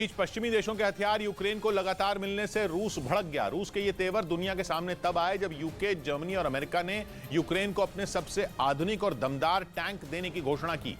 बीच पश्चिमी देशों के हथियार यूक्रेन को लगातार मिलने से रूस भड़क गया। रूस के ये तेवर दुनिया के सामने तब आए जब यूके, जर्मनी और अमेरिका ने यूक्रेन को अपने सबसे आधुनिक और दमदार टैंक देने की घोषणा की,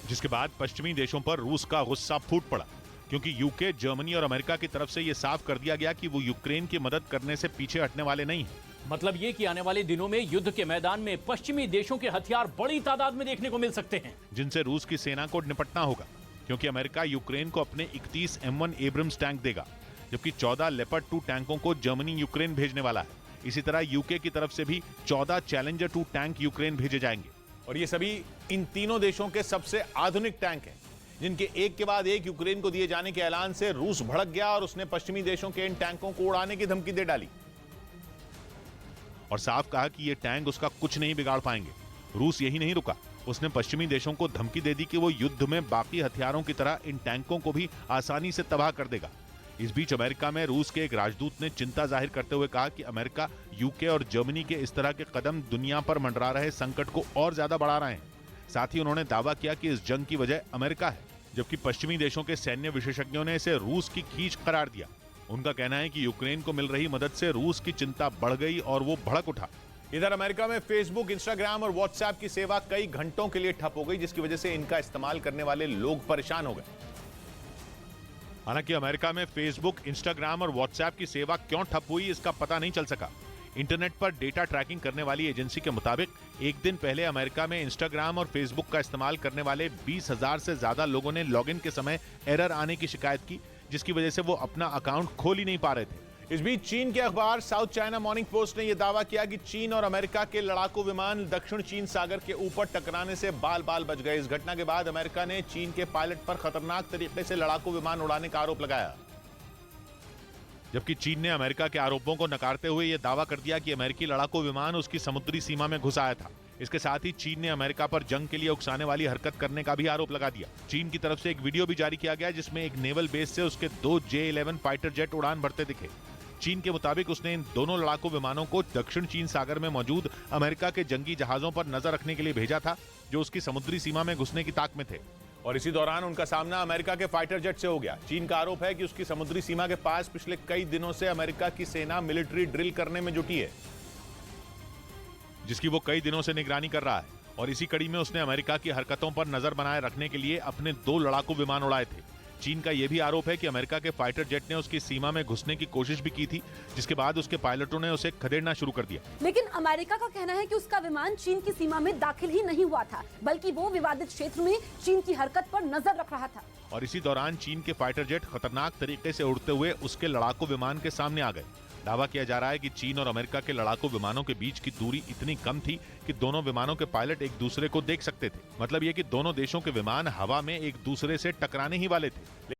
जिसके बाद पश्चिमी देशों पर रूस का गुस्सा फूट पड़ा, क्योंकि यूके, जर्मनी और अमेरिका की तरफ से यह साफ कर दिया गया कि वो यूक्रेन की मदद करने से पीछे हटने वाले नहीं हैं। मतलब ये कि आने वाले दिनों में युद्ध के मैदान में पश्चिमी देशों के हथियार बड़ी तादाद में देखने को मिल सकते हैं, जिनसे रूस की सेना को निपटना होगा, क्योंकि अमेरिका यूक्रेन को अपने 31 M1 एब्रम्स टैंक देगा, जबकि 14 लेपर्ड 2 टैंकों को जर्मनी यूक्रेन भेजने वाला है। इसी तरह यूके की तरफ से भी 14 चैलेंजर 2 टैंक यूक्रेन भेजे जाएंगे, और ये सभी इन तीनों देशों के सबसे आधुनिक टैंक हैं, जिनके एक के बाद एक यूक्रेन को दिए जाने के ऐलान से रूस भड़क गया और उसने पश्चिमी देशों के इन टैंकों को उड़ाने की धमकी दे डाली और साफ कहा कि ये टैंक उसका कुछ नहीं बिगाड़ पाएंगे। रूस यही नहीं रुका, उसने पश्चिमी देशों को धमकी दे दी कि वो युद्ध में बाकी हथियारों की तरह इन टैंकों को भी आसानी से तबाह कर देगा। इस बीच अमेरिका में रूस के एक राजदूत ने चिंता जाहिर करते हुए कहा कि अमेरिका, यूके और जर्मनी के इस तरह के कदम दुनिया पर मंडरा रहे संकट को और ज्यादा बढ़ा रहे हैं। साथ ही उन्होंने दावा किया कि इस जंग की वजह अमेरिका है, जबकि पश्चिमी देशों के सैन्य विशेषज्ञों ने इसे रूस की खींच करार दिया। उनका कहना है कि यूक्रेन को मिल रही मदद से रूस की चिंता बढ़ गई और वो भड़क उठा। इधर अमेरिका में फेसबुक, इंस्टाग्राम और व्हाट्सएप की सेवा कई घंटों के लिए ठप हो गई, जिसकी वजह से इनका इस्तेमाल करने वाले लोग परेशान हो गए। हालांकि अमेरिका में फेसबुक, इंस्टाग्राम और व्हाट्सएप की सेवा क्यों ठप हुई, इसका पता नहीं चल सका। इंटरनेट पर डेटा ट्रैकिंग करने वाली एजेंसी के मुताबिक एक दिन पहले अमेरिका में इंस्टाग्राम और फेसबुक का इस्तेमाल करने वाले 20,000 से ज्यादा लोगों ने लॉगिन के समय एरर आने की शिकायत की, जिसकी वजह से वो अपना अकाउंट खोल ही नहीं पा रहे थे। इस बीच चीन के अखबार साउथ चाइना मॉर्निंग पोस्ट ने यह दावा किया कि चीन और अमेरिका के लड़ाकू विमान दक्षिण चीन सागर के ऊपर टकराने से बाल बाल बच गए। इस घटना के बाद अमेरिका ने चीन के पायलट पर खतरनाक तरीके से लड़ाकू विमान उड़ाने का आरोप लगाया, जबकि चीन ने अमेरिका के आरोपों को नकारते हुए यह दावा कर दिया कि अमेरिकी लड़ाकू विमान उसकी समुद्री सीमा में घुस आया था। इसके साथ ही चीन ने अमेरिका पर जंग के लिए उकसाने वाली हरकत करने का भी आरोप लगा दिया। चीन की तरफ से एक वीडियो भी जारी किया गया, जिसमें एक नेवल बेस से उसके 2 J-11 फाइटर जेट उड़ान भरते दिखे। चीन के मुताबिक उसने इन दोनों लड़ाकू विमानों को दक्षिण चीन सागर में मौजूद अमेरिका के जंगी जहाजों पर नजर रखने के लिए भेजा था, जो उसकी समुद्री सीमा में घुसने की ताक में थे, और इसी दौरान उनका सामना अमेरिका के फाइटर जेट से हो गया। चीन का आरोप है कि उसकी समुद्री सीमा के पास पिछले कई दिनों से अमेरिका की सेना मिलिट्री ड्रिल करने में जुटी है, जिसकी वो कई दिनों से निगरानी कर रहा है, और इसी कड़ी में उसने अमेरिका की हरकतों पर नजर बनाए रखने के लिए अपने 2 लड़ाकू विमान उड़ाए थे। चीन का यह भी आरोप है कि अमेरिका के फाइटर जेट ने उसकी सीमा में घुसने की कोशिश भी की थी, जिसके बाद उसके पायलटों ने उसे खदेड़ना शुरू कर दिया। लेकिन अमेरिका का कहना है कि उसका विमान चीन की सीमा में दाखिल ही नहीं हुआ था, बल्कि वो विवादित क्षेत्र में चीन की हरकत पर नजर रख रहा था। और इसी दौरान चीन के फाइटर जेट खतरनाक तरीके से उड़ते हुए उसके लड़ाकू विमान के सामने आ गए। दावा किया जा रहा है कि चीन और अमेरिका के लड़ाकू विमानों के बीच की दूरी इतनी कम थी कि दोनों विमानों के पायलट एक दूसरे को देख सकते थे। मतलब ये कि दोनों देशों के विमान हवा में एक दूसरे से टकराने ही वाले थे।